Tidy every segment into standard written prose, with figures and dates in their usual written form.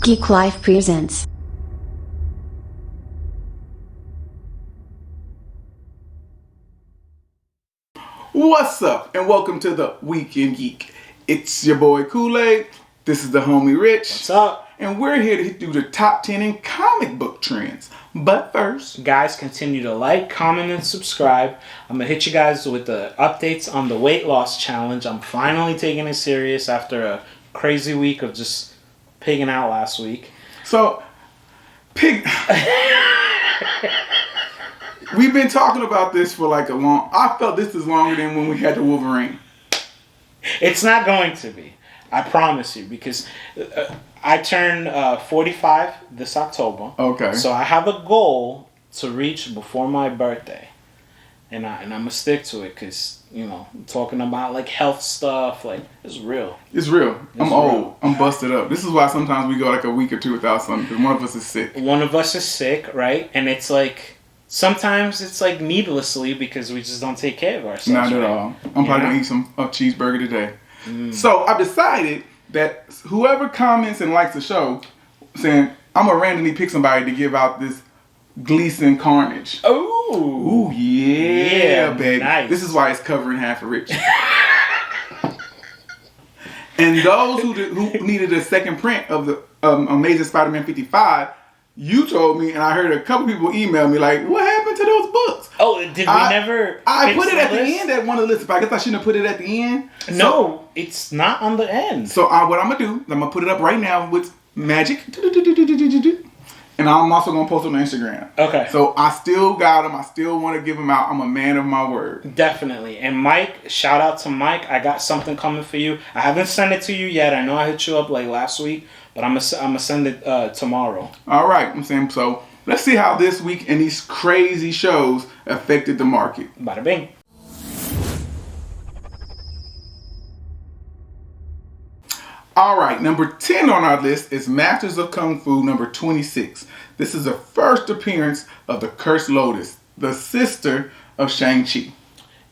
Geek Life presents. What's up, and welcome to the Weekend Geek. It's your boy Kool-Aid. This is the homie Rich. What's up? And we're here to do the top 10 in comic book trends. But first, guys, continue to like, comment, and subscribe. I'm going to hit you guys with the updates on the weight loss challenge. I'm finally taking it serious after a crazy week of just pigging out last week. So, we've been talking about this for like I felt this is longer than when we had the Wolverine. It's not going to be. I promise you, because I turn 45 this October. Okay. So I have a goal to reach before my birthday. And I'm going to stick to it because, you know, talking about like health stuff, like it's real. It's real. I'm old. I'm busted up. This is why sometimes we go like a week or two without something because one of us is sick. One of us is sick, right? And it's like, sometimes it's like needlessly because we just don't take care of ourselves. Not at all. I'm probably going to eat a cheeseburger today. So I've decided that whoever comments and likes the show, saying I'm gonna randomly pick somebody to give out this Gleason Carnage. Ooh, yeah, baby. Nice. This is why it's covering half of Rich. And those who needed a second print of the Amazing Spider-Man 55, you told me, and I heard a couple people email me like, "What happened to those books?" Oh, did we never? I put it at the end at one of the lists, but I guess I shouldn't have put it at the end. No, it's not on the end. So what I'm gonna do is I'm gonna put it up right now with magic, and I'm also gonna post it on Instagram. Okay. So I still got them. I still want to give them out. I'm a man of my word. Definitely. And Mike, shout out to Mike. I got something coming for you. I haven't sent it to you yet. I know I hit you up like last week, but I'm gonna send it tomorrow. All right. I'm saying so. Let's see how this week and these crazy shows affected the market. Bada bing. All right, number 10 on our list is Masters of Kung Fu number 26. This is the first appearance of the Cursed Lotus, the sister of Shang-Chi.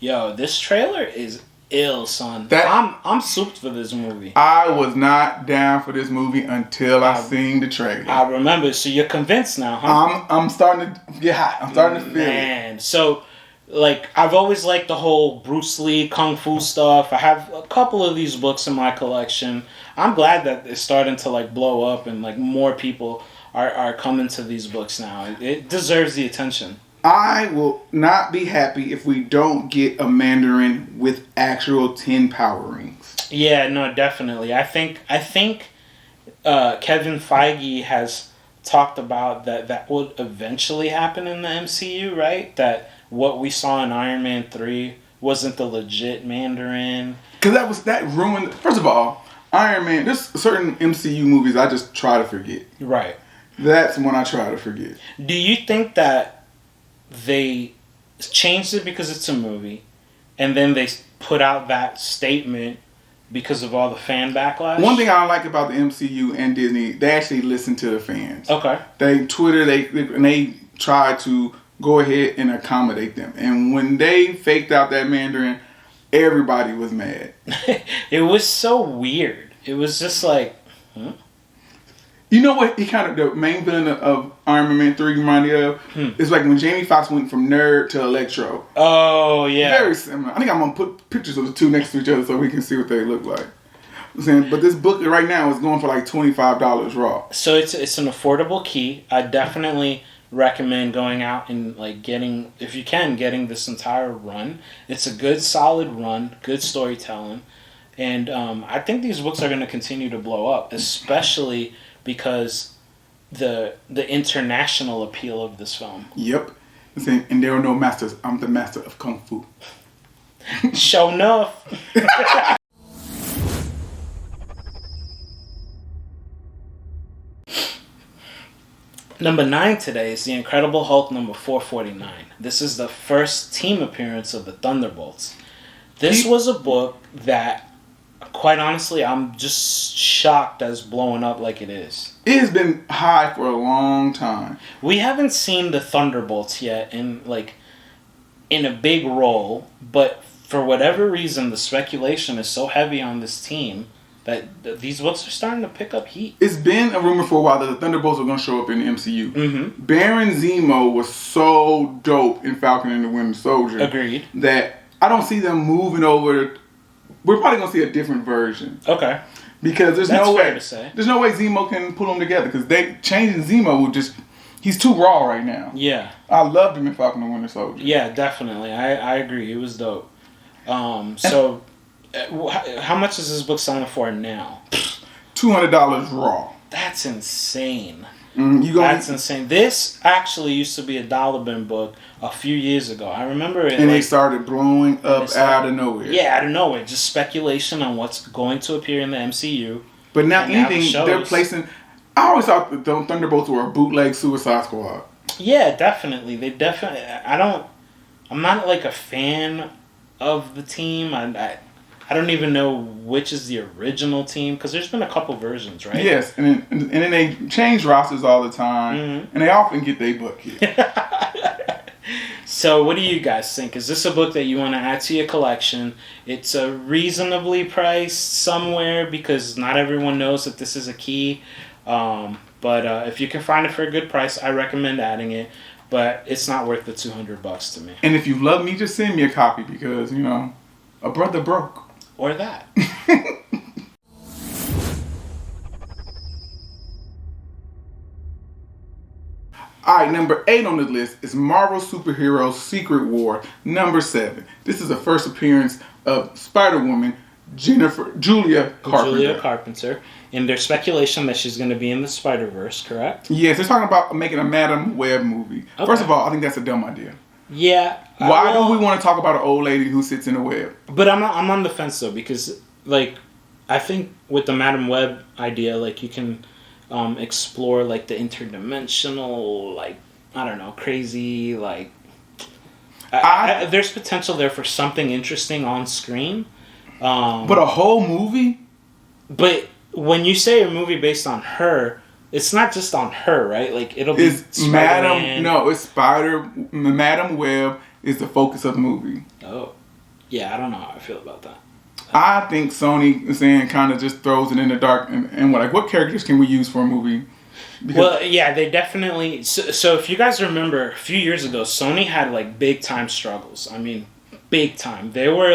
Yo, this trailer is ill, son. I'm souped for this movie. I was not down for this movie until I seen the trailer. I remember. So you're convinced now, huh? I'm starting to get hot. I'm starting to feel it. Man, so like I've always liked the whole Bruce Lee Kung Fu stuff. I have a couple of these books in my collection. I'm glad that it's starting to like blow up and like more people are coming to these books now. It deserves the attention. I will not be happy if we don't get a Mandarin with actual 10 power rings. Yeah, no, definitely. I think Kevin Feige has talked about that would eventually happen in the MCU, right? That what we saw in Iron Man 3 wasn't the legit Mandarin. Because that ruined... First of all, Iron Man... There's certain MCU movies I just try to forget. Right. That's when I try to forget. Do you think that they changed it because it's a movie, and then they put out that statement because of all the fan backlash? One thing I like about the MCU and Disney, they actually listen to the fans. Okay. They they try to go ahead and accommodate them. And when they faked out that Mandarin, everybody was mad. It was so weird. It was just like, huh? You know what the main villain of Iron Man 3 reminded me of? It's like when Jamie Foxx went from nerd to Electro. Oh, yeah. Very similar. I think I'm going to put pictures of the two next to each other so we can see what they look like. But this book right now is going for like $25 raw. So it's an affordable key. I definitely recommend going out and like getting this entire run. It's a good solid run, good storytelling. And I think these books are going to continue to blow up, especially because the international appeal of this film. Yep. And there are no masters. I'm the master of Kung Fu. Show enough. Number 9 today is The Incredible Hulk number 449. This is the first team appearance of the Thunderbolts. This was a book that, quite honestly, I'm just shocked as blowing up like it is. It has been high for a long time. We haven't seen the Thunderbolts yet in a big role, but for whatever reason, the speculation is so heavy on this team that these books are starting to pick up heat. It's been a rumor for a while that the Thunderbolts are going to show up in the MCU. Mm-hmm. Baron Zemo was so dope in Falcon and the Winter Soldier. Agreed. That I don't see them moving over. We're probably going to see a different version. Okay. Because there's That's no fair way. to say. There's no way Zemo can pull them together. Because they changing Zemo would just. He's too raw right now. Yeah. I loved him in Falcon and Winter Soldier. Yeah, definitely. I agree. He was dope. So, how much is this book selling for now? $200 raw. That's insane. That's insane. This actually used to be a dollar bin book a few years ago. I remember it. And they started blowing up out of nowhere. Yeah, out of nowhere. Just speculation on what's going to appear in the MCU. But now they're placing. I always thought the Thunderbolts were a bootleg Suicide Squad. Yeah, definitely. I'm not like a fan of the team. I don't even know which is the original team because there's been a couple versions, right? Yes, and then they change rosters all the time, and they often get their butt kicked. So what do you guys think? Is this a book that you want to add to your collection? It's a reasonably priced somewhere because not everyone knows that this is a key. But if you can find it for a good price, I recommend adding it. But it's not worth the $200 to me. And if you love me, just send me a copy because, a brother broke. Or that. Alright, number 8 on the list is Marvel Superheroes Secret War, number 7. This is the first appearance of Spider-Woman, Julia Carpenter. And there's speculation that she's going to be in the Spider-Verse, correct? Yes, they're talking about making a Madam Web movie. Okay. First of all, I think that's a dumb idea. Yeah. Why do we want to talk about an old lady who sits in a web? But I'm on the fence though because I think with the Madam Web idea, you can explore the interdimensional, I don't know, crazy there's potential there for something interesting on screen. But a whole movie? But when you say a movie based on her, it's not just on her, right? It'll be Spider-Man. No, it's Madam Web is the focus of the movie. Oh. Yeah, I don't know how I feel about that. I think Sony is saying kind of just throws it in the dark and what characters can we use for a movie? Well, yeah, they definitely... So if you guys remember, a few years ago, Sony had big time struggles. I mean, big time. They were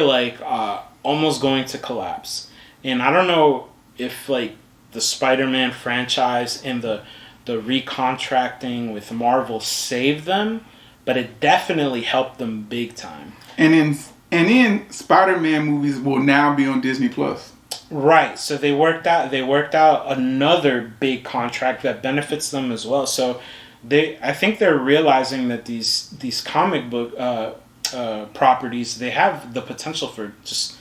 almost going to collapse. And I don't know if the Spider-Man franchise and the recontracting with Marvel saved them, but it definitely helped them big time. And then Spider-Man movies will now be on Disney Plus. Right. So they worked out another big contract that benefits them as well. So I think they're realizing that these comic book properties, they have the potential for just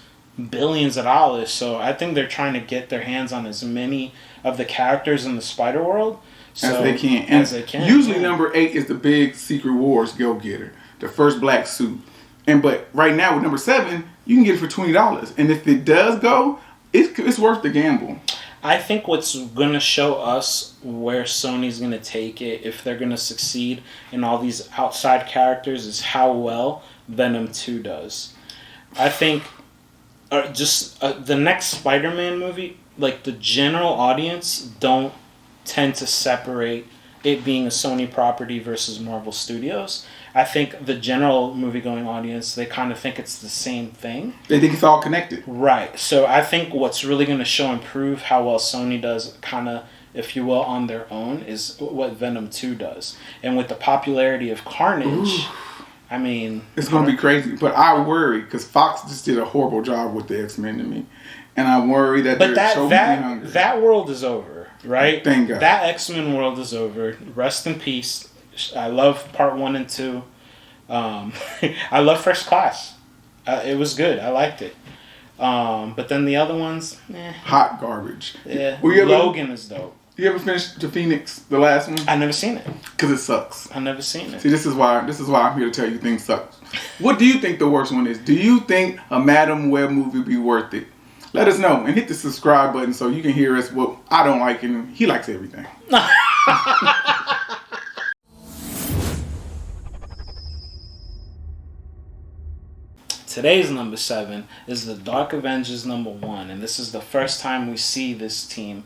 billions of dollars. So I think they're trying to get their hands on as many of the characters in the Spider World as they can. Usually number 8 is the big Secret Wars go-getter, the first black suit. But right now with number 7, you can get it for $20. And if it does go, it's worth the gamble. I think what's going to show us where Sony's going to take it, if they're going to succeed in all these outside characters, is how well Venom 2 does. I think the next Spider-Man movie, the general audience don't tend to separate it being a Sony property versus Marvel Studios. I think the general movie-going audience, they kind of think it's the same thing. They think it's all connected. Right. So I think what's really going to show and prove how well Sony does, kind of, if you will, on their own, is what Venom 2 does. And with the popularity of Carnage, I mean... It's going to be crazy. But I worry, because Fox just did a horrible job with the X-Men to me. And I worry that they're so hungry. That world is over, right? Thank God. That X-Men world is over. Rest in peace. I love part 1 and 2. I love First Class. It was good. I liked it. But then the other ones, hot garbage. Yeah. Logan is dope. You ever finished The Phoenix, the last one? I never seen it. Because it sucks. I never seen it. See, this is why I'm here to tell you things suck. What do you think the worst one is? Do you think a Madam Web movie would be worth it? Let us know and hit the subscribe button so you can hear us. What I don't like and he likes everything. today's number 7 is the Dark Avengers number 1, and this is the first time we see this team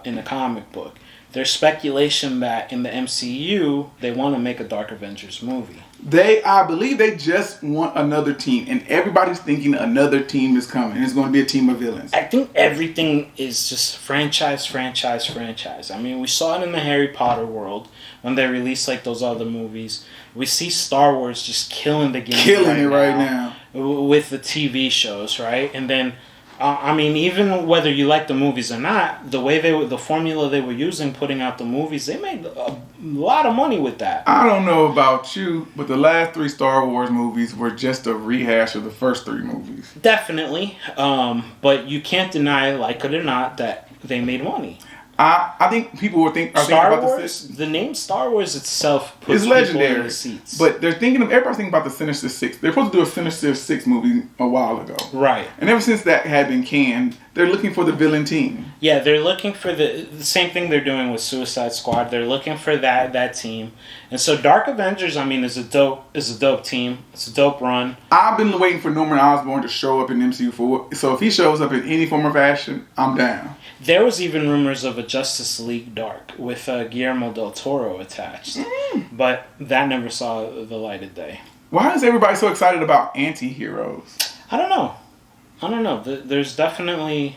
in a comic book. There's speculation that in the MCU they want to make a Dark Avengers movie. I believe they just want another team, and everybody's thinking another team is coming. It's going to be a team of villains. I think everything is just franchise. I mean, we saw it in the Harry Potter world when they released like those other movies. We see Star Wars just killing the game right now with the TV shows, right? And then, I mean, even whether you like the movies or not, the formula they were using putting out the movies, they made a lot of money with that. I don't know about you, but the last 3 Star Wars movies were just a rehash of the first 3 movies. Definitely, but you can't deny, like it or not, that they made money. I think people will think Star Wars. The name Star Wars itself puts it's legendary. People in the seats. But everybody's thinking about the Sinister Six. They're supposed to do a Sinister Six movie a while ago, right? And ever since that had been canned, they're looking for the villain team. Yeah, they're looking for the same thing they're doing with Suicide Squad. They're looking for that team, and so Dark Avengers, I mean, is a dope team. It's a dope run. I've been waiting for Norman Osborn to show up in MCU so if he shows up in any form or fashion, I'm down. There was even rumors of a Justice League Dark with Guillermo del Toro attached, but that never saw the light of day. Why is everybody so excited about anti-heroes? I don't know. There's definitely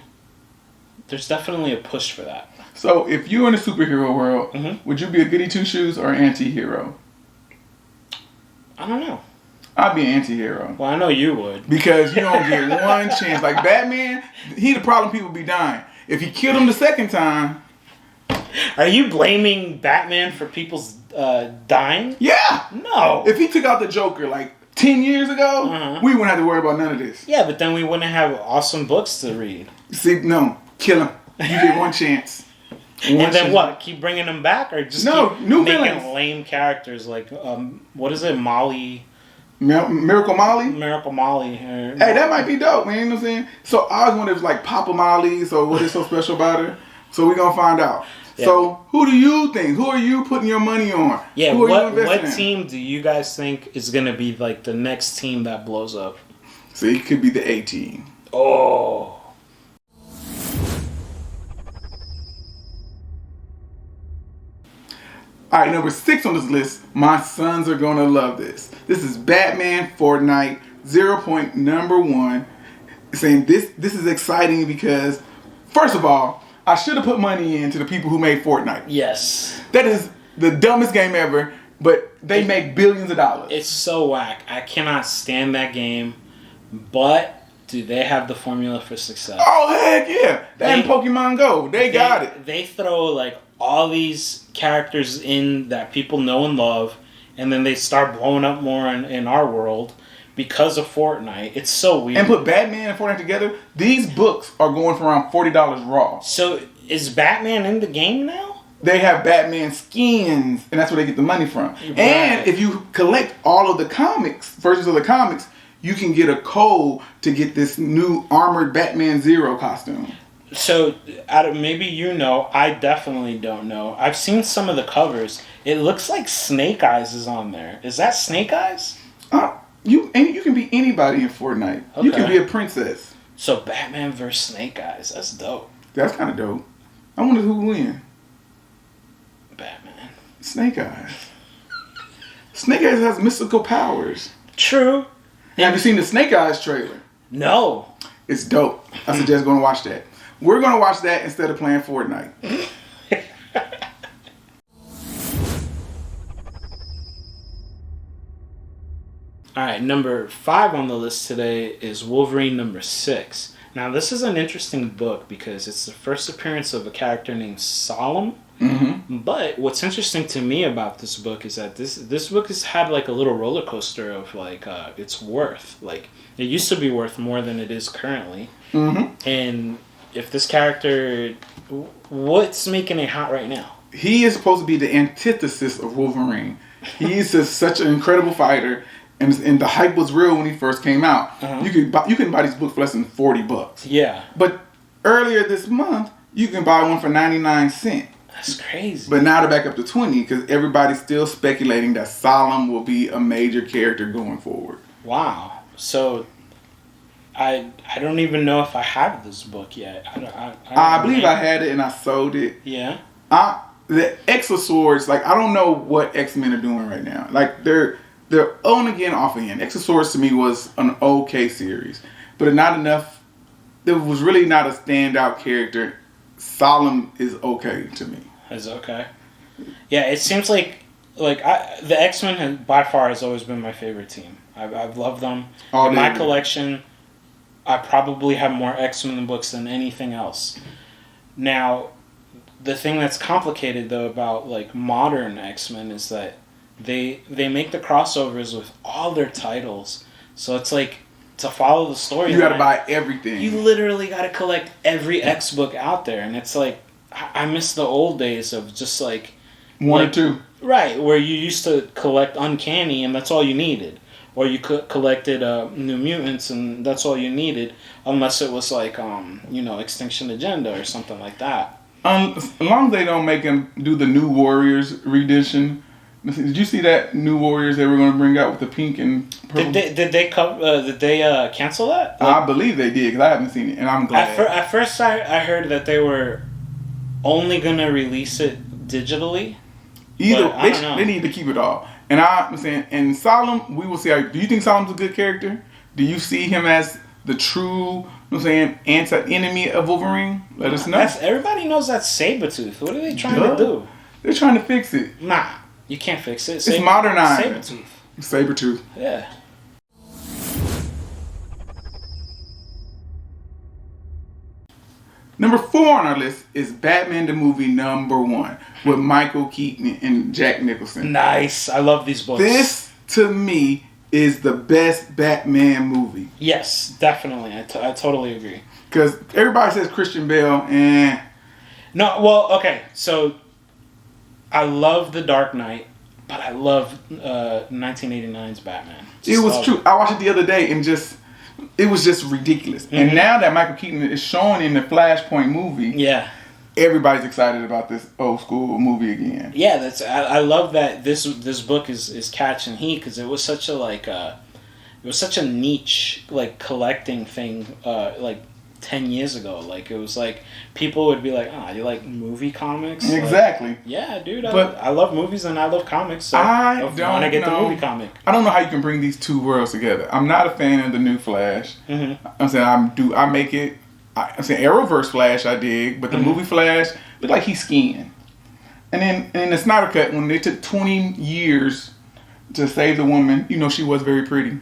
a push for that. So if you're in the superhero world, would you be a goody two-shoes or an anti-hero? I don't know. I'd be an anti-hero. Well, I know you would. Because you don't get one chance. Like Batman, he the problem, people be dying. If he killed him the second time... Are you blaming Batman for people's dying? Yeah! No. If he took out the Joker like 10 years ago, we wouldn't have to worry about none of this. Yeah, but then we wouldn't have awesome books to read. See, no. Kill him. You get one chance. And then what? Keep bringing them back? Or just keep new making villains. Lame characters like, what is it, Molly... Miracle Molly? Miracle Molly. Hey, that might be dope, man. You know what I'm saying? So I was wondering if like Papa Molly, so what is so special about her? So we're going to find out. Yeah. So who do you think? Who are you putting your money on? Yeah, who are you what team do you guys think is going to be like the next team that blows up? So it could be the A team. Oh. All right, number 6 on this list. My sons are going to love this. This is Batman Fortnite 0.1. Saying this is exciting because, first of all, I should have put money into the people who made Fortnite. Yes. That is the dumbest game ever, but they make billions of dollars. It's so whack. I cannot stand that game, but do they have the formula for success? Oh, heck yeah. And Pokemon Go. They got it. They throw like all these characters in that people know and love, and then they start blowing up more in our world because of Fortnite. It's so weird. And put Batman and Fortnite together, these books are going for around $40 raw. So is Batman in the game now? They have Batman skins, and that's where they get the money from. Right. And if you collect all of the versions of the comics, you can get a code to get this new armored Batman Zero costume. So, maybe you know, I definitely don't know. I've seen some of the covers. It looks like Snake Eyes is on there. Is that Snake Eyes? You can be anybody in Fortnite. Okay. You can be a princess. So Batman vs. Snake Eyes. That's dope. That's kind of dope. I wonder who will win. Batman. Snake Eyes. Snake Eyes has mystical powers. True. Have you seen the Snake Eyes trailer? No. It's dope. I suggest going to watch that. We're going to watch that instead of playing Fortnite. Alright, number 5 on the list today is Wolverine number 6. Now, this is an interesting book because it's the first appearance of a character named Solemn. Mm-hmm. But what's interesting to me about this book is that this book has had like a little roller coaster of like its worth. Like, it used to be worth more than it is currently. Mm-hmm. And if this character, what's making it hot right now? He is supposed to be the antithesis of Wolverine. He's just such an incredible fighter, and the hype was real when he first came out. Uh-huh. You can buy these books for less than $40. Yeah. But earlier this month, you can buy one for 99 cents. That's crazy. But now they're back up to 20 because everybody's still speculating that Solemn will be a major character going forward. Wow. So I don't even know if I have this book yet. I believe I had it and I sold it. Yeah. The Exoswords, like I don't know what X-Men are doing right now. Like they're on again, off again. Exoswords to me was an okay series, but not enough. There was really not a standout character. Solemn is okay to me. Is okay. Yeah, it seems like the X-Men by far has always been my favorite team. I've loved them. In my collection, I probably have more X-Men books than anything else. Now, the thing that's complicated though about like modern X-Men is that they make the crossovers with all their titles. So it's like to follow the story. You got to buy everything. You literally got to collect every X book out there, and it's like I miss the old days of just like one or two. Right, where you used to collect Uncanny and that's all you needed. Or you collected New Mutants and that's all you needed, unless it was like, Extinction Agenda or something like that. As long as they don't make him do the New Warriors rendition. Did you see that New Warriors they were going to bring out with the pink and purple? Did they cancel that? I believe they did because I haven't seen it and I'm glad. At first I heard that they were only going to release it digitally. They need to keep it all. And I'm saying, and Solemn, we will see. Do you think Solemn's a good character? Do you see him as the true, anti-enemy of Wolverine? Let us know. Everybody knows that's Sabretooth. What are they trying to do? They're trying to fix it. Nah, you can't fix it. It's modernized. Sabretooth. Sabretooth. Yeah. Number 4 on our list is Batman the Movie #1 with Michael Keaton and Jack Nicholson. Nice. I love these books. This, to me, is the best Batman movie. Yes, definitely. I totally agree. Because everybody says Christian Bale and... No, well, okay. So, I love The Dark Knight, but I love 1989's Batman. It was true. I watched it the other day and it was just ridiculous. Mm-hmm. And now that Michael Keaton is showing in the Flashpoint movie, yeah, everybody's excited about this old school movie again. Yeah, I love that this book is catching heat because it was such a niche like collecting thing 10 years ago. Like it was like people would be like, "Oh, you like movie comics?" Exactly. Like, yeah, dude. I love movies and I love comics. So I want to get the movie comic. I don't know how you can bring these two worlds together. I'm not a fan of the new Flash. Mm-hmm. I'm saying I'm saying Arrowverse Flash I dig, but the movie Flash look like he's skiing. And then in the Snyder Cut, when they took 20 years to save the woman, she was very pretty.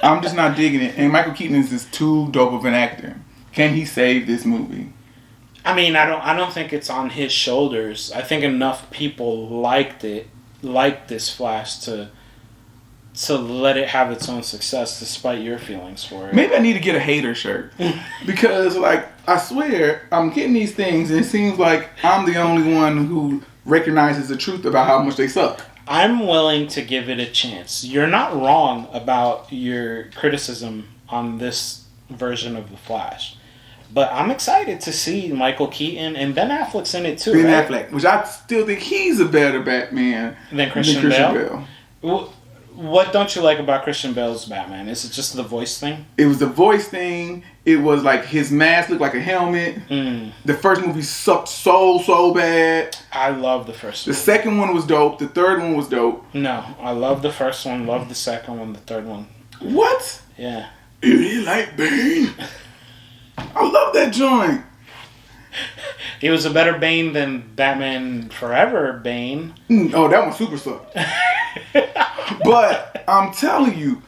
I'm just not digging it. And Michael Keaton is just too dope of an actor. Can he save this movie? I mean, I don't think it's on his shoulders. I think enough people liked this Flash to let it have its own success despite your feelings for it. Maybe I need to get a hater shirt. Because, I swear, I'm getting these things and it seems like I'm the only one who recognizes the truth about how much they suck. I'm willing to give it a chance. You're not wrong about your criticism on this version of The Flash. But I'm excited to see Michael Keaton and Ben Affleck's in it too. Ben Affleck, which I still think he's a better Batman than Christian Bale. What don't you like about Christian Bale's Batman? Is it just the voice thing? It was the voice thing. It was like his mask looked like a helmet. The first movie sucked so bad. I love the first one. The second one was dope. The third one was dope. No, I love the first one, love the second one, the third one. What? Yeah. You really like Bane? I love that joint. He was a better Bane than Batman Forever Bane. Oh, that one super sucked. But I'm telling you,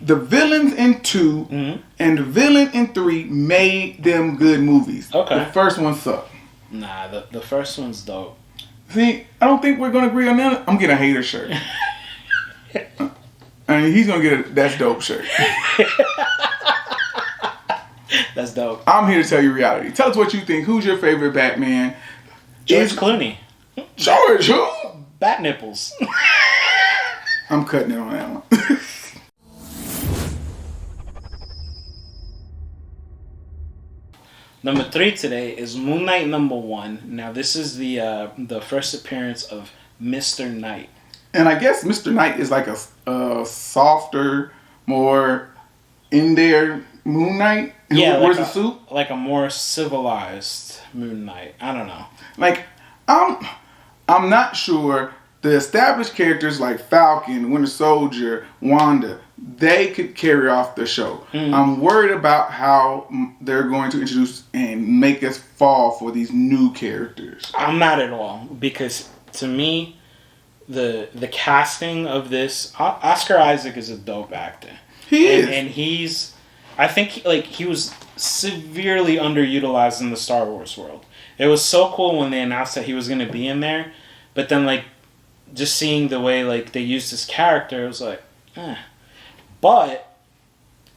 the villains in 2 and the villain in 3 made them good movies. Okay. The first one sucked. Nah, the first one's dope. See, I don't think we're going to agree on that. I'm getting a hater shirt. I mean, he's going to get a that's dope shirt. That's dope. I'm here to tell you reality. Tell us what you think. Who's your favorite Batman? George Clooney. George who? Bat nipples. I'm cutting it on that one. Number 3 today is Moon Knight #1. Now this is the first appearance of Mr. Knight. And I guess Mr. Knight is like a softer, more in their Moon Knight. Yeah, wears a suit. Like a more civilized Moon Knight. I don't know. Like, I'm not sure the established characters like Falcon, Winter Soldier, Wanda, they could carry off the show. I'm worried about how they're going to introduce and make us fall for these new characters. I'm not at all, because to me, the casting of this, Oscar Isaac is a dope actor. He is. And I think he was severely underutilized in the Star Wars world. It was so cool when they announced that he was going to be in there, but then like just seeing the way like they used his character, it was like, eh. But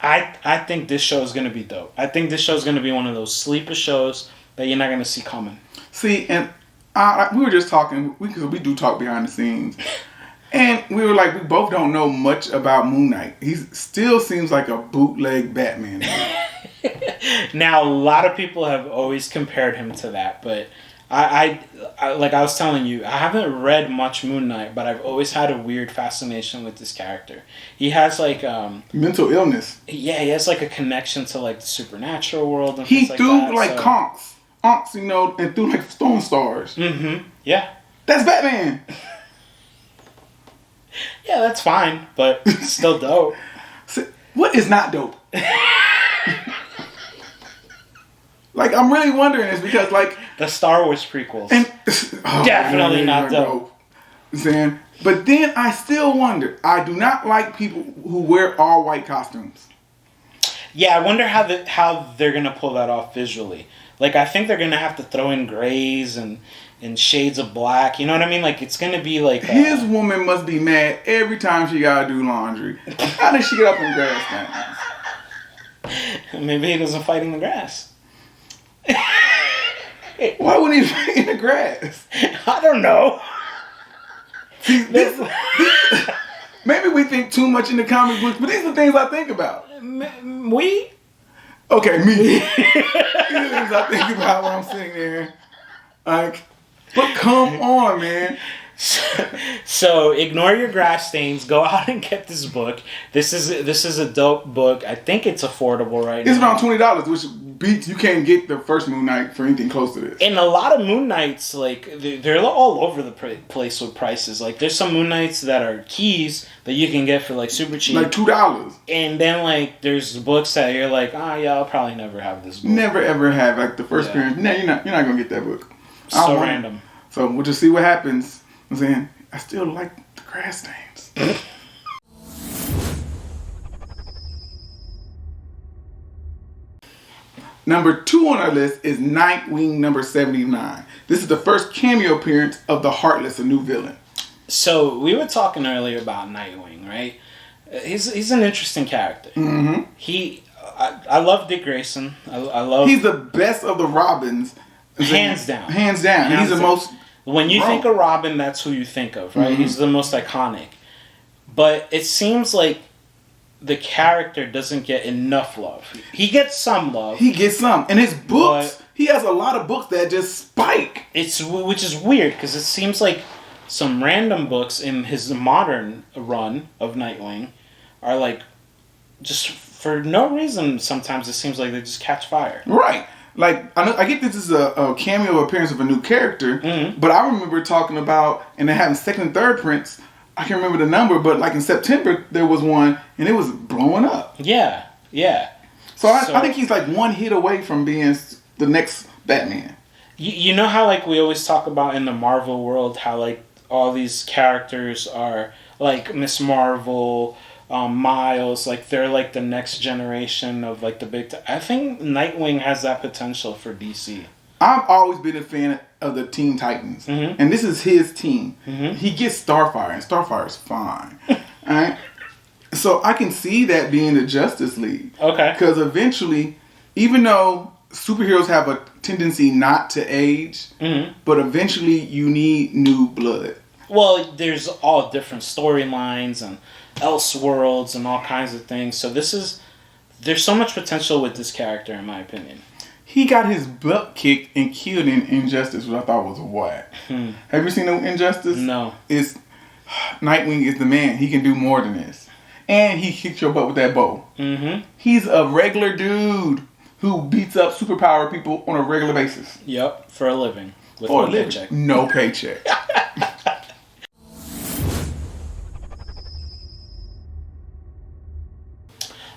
I think this show is going to be dope. I think this show is going to be one of those sleeper shows that you're not going to see coming. See, and we were just talking, because we do talk behind the scenes, and we were like, we both don't know much about Moon Knight. He still seems like a bootleg Batman. Now, a lot of people have always compared him to that, but I like I was telling you, I haven't read much Moon Knight, but I've always had a weird fascination with this character. He has like mental illness. Yeah, he has like a connection to like the supernatural world and he things like threw that. like conks, and threw like stone stars. Yeah. That's Batman. Yeah, that's fine, but still dope. What is not dope? Like, I'm really wondering this because, like... The Star Wars prequels. And, definitely not dope. Saying, but then I still wonder. I do not like people who wear all white costumes. Yeah, I wonder how they're going to pull that off visually. Like, I think they're going to have to throw in grays and shades of black. You know what I mean? Like, it's going to be like... His woman must be mad every time she got to do laundry. How does she get up in grass now? Maybe he doesn't fight in the grass. Why wouldn't he fight in the grass? I don't know. See, maybe we think too much in the comic books, but these are things I think about. We? Okay, me. These are things I think about when I'm sitting there. Like, but come on, man. So ignore your grass stains. Go out and get this book. This is a dope book. I think it's affordable right now. It's around $20, which beats you can't get the first Moon Knight for anything close to this. And a lot of Moon Knights, like they're all over the place with prices. Like there's some Moon Knights that are keys that you can get for like super cheap, like $2. And then like there's books that you're like, yeah, I'll probably never have this book. Never ever have like the first appearance. No, you're not gonna get that book. So random. So we'll just see what happens. I'm saying I still like the grass stains. Number 2 on our list is Nightwing number 79. This is the first cameo appearance of the Heartless, a new villain. So we were talking earlier about Nightwing, right? He's an interesting character. I love Dick Grayson. I love. He's the best of the Robins. Hands down. He's the most. When you think of Robin, that's who you think of, right? He's the most iconic. But it seems like the character doesn't get enough love. He gets some love. And his books, he has a lot of books that just spike. Which is weird, because it seems like some random books in his modern run of Nightwing are like, just for no reason, sometimes it seems like they just catch fire. Right. Like, I get this is a cameo appearance of a new character, but I remember talking about, and they having second and third prints, I can't remember the number, but like in September, there was one, and it was blowing up. Yeah. So I think he's like one hit away from being the next Batman. You know how like we always talk about in the Marvel world, how like all these characters are like Miss Marvel, Miles, like they're like the next generation of like the big. I think Nightwing has that potential for DC. I've always been a fan of the Teen Titans, and this is his team. He gets Starfire, and Starfire is fine. All right, so I can see that being the Justice League. Okay, because eventually, even though superheroes have a tendency not to age, but eventually you need new blood. Well, there's all different storylines and Elseworlds and all kinds of things. So there's so much potential with this character, in my opinion. He got his butt kicked and killed in Injustice, which I thought was whack. Have you seen Injustice? No. Nightwing is the man. He can do more than this. and he kicks your butt with that bow. Mm-hmm. He's a regular dude who beats up superpower people on a regular basis. Yep, for a living. With no paycheck. No paycheck.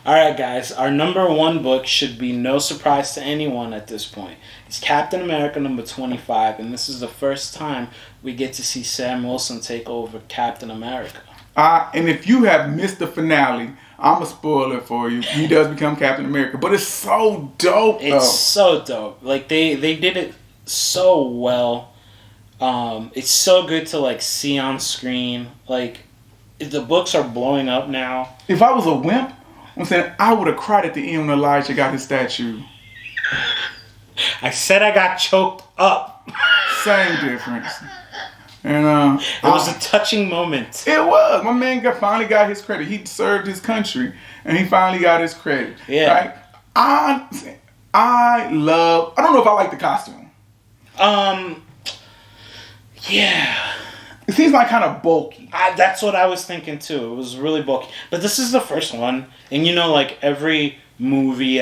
Alright guys, our number 1 book should be no surprise to anyone at this point. It's Captain America number 25, and this is the first time we get to see Sam Wilson take over Captain America. And if you have missed the finale, I'm going to spoil it for you. He does become Captain America, but it's so dope. It's so dope. Like, they did it so well. It's so good to, like, see on screen. Like, the books are blowing up now. If I was a wimp, I'm saying I would have cried at the end when Elijah got his statue. I said I got choked up. Same difference. And it was a touching moment. It was. My man finally got his credit. He served his country, and he finally got his credit. Yeah. Right? I don't know if I like the costume. Yeah. It seems like kind of bulky. That's what I was thinking too. It was really bulky. But this is the first one, and you know, like every movie,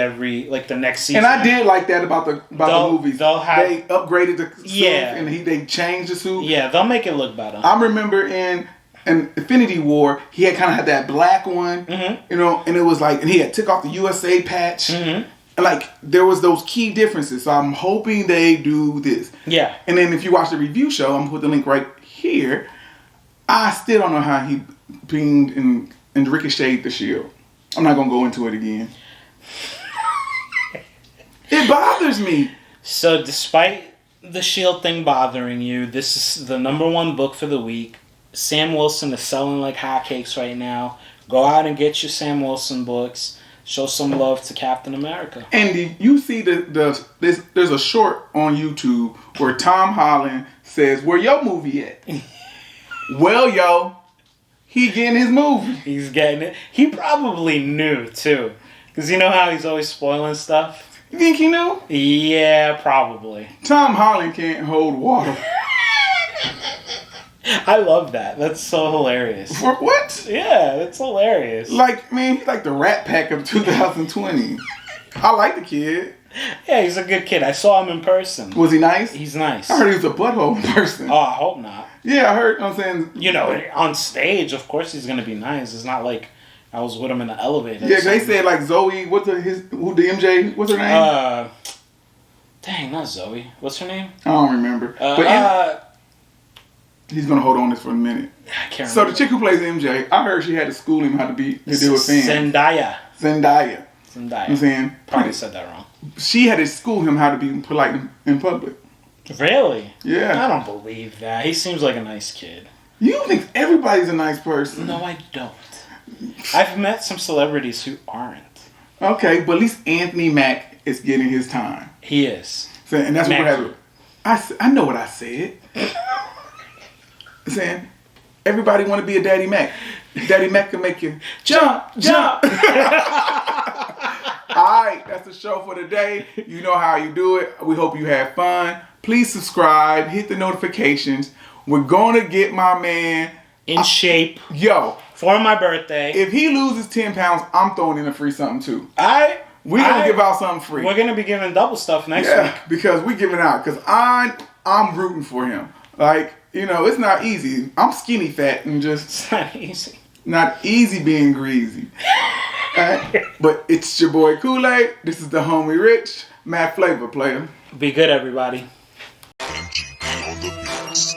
like the next season. And I did like that about the movies. They upgraded the suit and they changed the suit. Yeah, they'll make it look better. I remember in Infinity War, he had kind of had that black one, you know, and it was like, and he had took off the USA patch. And like there was those key differences. So I'm hoping they do this. Yeah. And then if you watch the review show, I'm gonna put the link right here. I still don't know how he pinged and ricocheted the shield. I'm not gonna go into it again. It bothers me. So despite the shield thing bothering you, this is the number 1 book for the week. Sam Wilson is selling like hotcakes right now. Go out and get your Sam Wilson books. Show some love to Captain America. And you see there's a short on YouTube where Tom Holland says, "Where your movie at?" Well, yo, he getting his movie. He's getting it. He probably knew too, because you know how he's always spoiling stuff. You think he knew? Yeah, probably. Tom Holland can't hold water. I love that. That's so hilarious. For what? Yeah, that's hilarious. Like, man, he's like the Rat Pack of 2020. I like the kid. Yeah, he's a good kid. I saw him in person. Was he nice? He's nice. I heard he was a butthole in person. Oh, I hope not. Yeah, I heard. I'm saying, you know, on stage, of course he's gonna be nice. It's not like I was with him in the elevator. Yeah, they said like Zoe. What's the MJ? What's her name? Dang, not Zoe. What's her name? I don't remember. But he's gonna hold on this for a minute. I can't remember. So the chick who plays MJ, I heard she had to school him how to deal with fans. Zendaya. You know what I'm saying? Probably said that wrong. She had to school him how to be polite in public. Really? Yeah. I don't believe that. He seems like a nice kid. You think everybody's a nice person? No, I don't. I've met some celebrities who aren't. Okay, but at least Anthony Mack is getting his time. He is. So, and that's what we're having. I know what I said. Saying everybody want to be a Daddy Mac. Daddy Mac can make you jump. Alright, that's the show for today. You know how you do it. We hope you had fun. Please subscribe, hit the notifications. We're gonna get my man in shape. Yo. For my birthday. If he loses 10 pounds, I'm throwing in a free something too. We're gonna give out something free. We're gonna be giving double stuff next week. Because we're giving out. Because I'm rooting for him. Like, you know, it's not easy. I'm skinny fat and just... It's not easy. Not easy being greasy. Right? But it's your boy Kool-Aid. This is the homie Rich. Matt Flavor player. Be good, everybody. MGB on the beats.